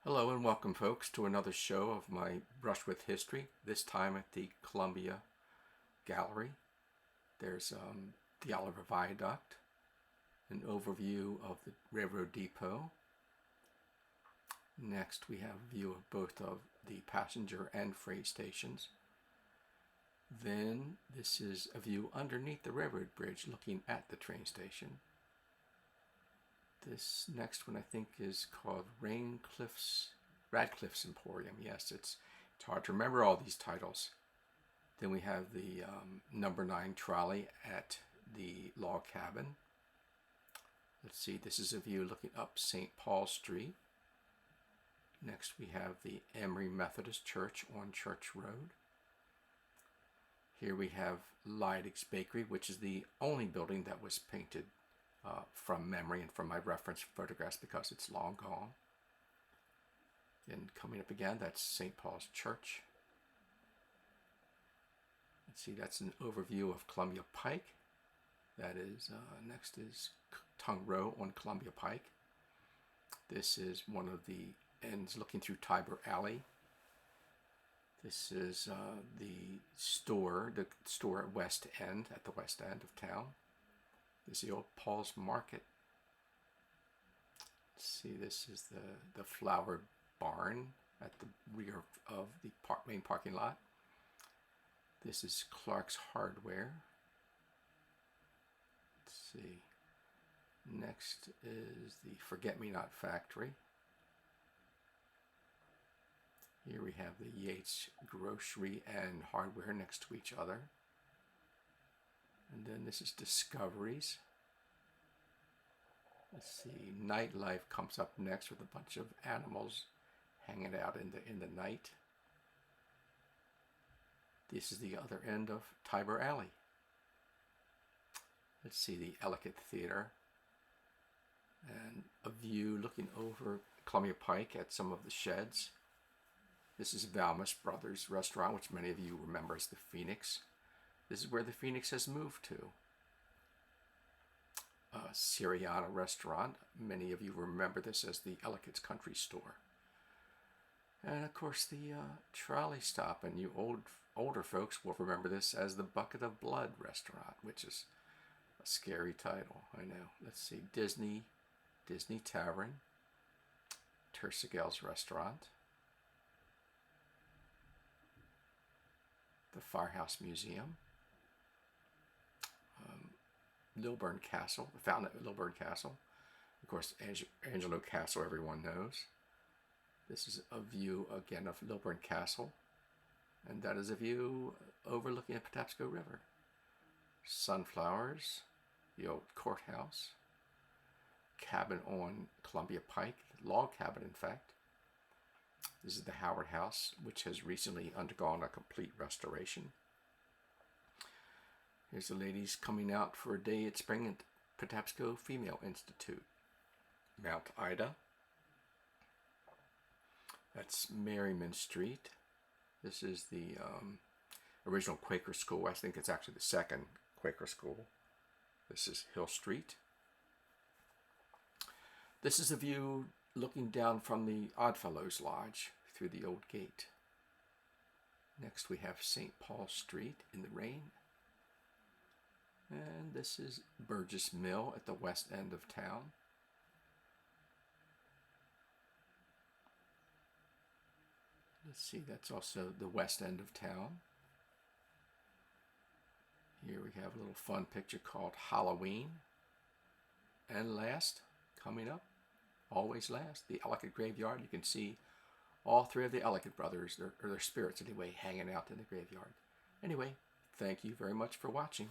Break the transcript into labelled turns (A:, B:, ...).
A: Hello and welcome folks to another show of my Brush with History, this time at the Columbia Gallery. There's the Oliver Viaduct, an overview of the railroad depot. Next we have a view of both of the passenger and freight stations. Then this is a view underneath the railroad bridge looking at the train station. This next one I think is called Radcliffe's Emporium. Yes, it's hard to remember all these titles. Then we have the number 9 trolley at the log cabin. Let's see, this is a view looking up St. Paul Street. Next we have the Emory Methodist Church on Church Road. Here we have Leidig's Bakery, which is the only building that was painted from memory and from my reference photographs because it's long gone. And coming up again, that's St. Paul's Church. Let's see, that's an overview of Columbia Pike. That is, next is Tongue Row on Columbia Pike. This is one of the ends looking through Tiber Alley. This is the store at West End, at the west end of town. This is the old Paul's Market. Let's see, this is the flower barn at the rear of the main parking lot. This is Clark's Hardware. Let's see. Next is the Forget-Me-Not Factory. Here we have the Yates Grocery and Hardware next to each other. And then this is Discoveries. Let's see, Nightlife comes up next with a bunch of animals hanging out in the night. This is the other end of Tiber Alley. Let's see, the Ellicott Theater. And a view looking over Columbia Pike at some of the sheds. This is Valmus Brothers Restaurant, which many of you remember as the Phoenix. This is where the Phoenix has moved to. Syriana Restaurant. Many of you remember this as the Ellicott's Country Store. And of course the trolley stop, and you older folks will remember this as the Bucket of Blood Restaurant, which is a scary title, I know. Let's see, Disney Tavern, Tersegel's Restaurant, the Firehouse Museum, Lilburn Castle, the fountain at Lilburn Castle. Of course, Angelo Castle, everyone knows. This is a view, again, of Lilburn Castle. And that is a view overlooking the Patapsco River. Sunflowers, the old courthouse, cabin on Columbia Pike, log cabin, in fact. This is the Howard House, which has recently undergone a complete restoration. Here's the ladies coming out for a day at spring at Patapsco Female Institute. Mount Ida. That's Merriman Street. This is the original Quaker school. I think it's actually the second Quaker school. This is Hill Street. This is a view looking down from the Oddfellows Lodge through the old gate. Next we have St. Paul Street in the rain. And this is Burgess Mill at the west end of town. Let's see, that's also the west end of town. Here we have a little fun picture called Halloween. And last, coming up, always last, the Ellicott Graveyard. You can see all three of the Ellicott brothers, or their spirits anyway, hanging out in the graveyard. Anyway, thank you very much for watching.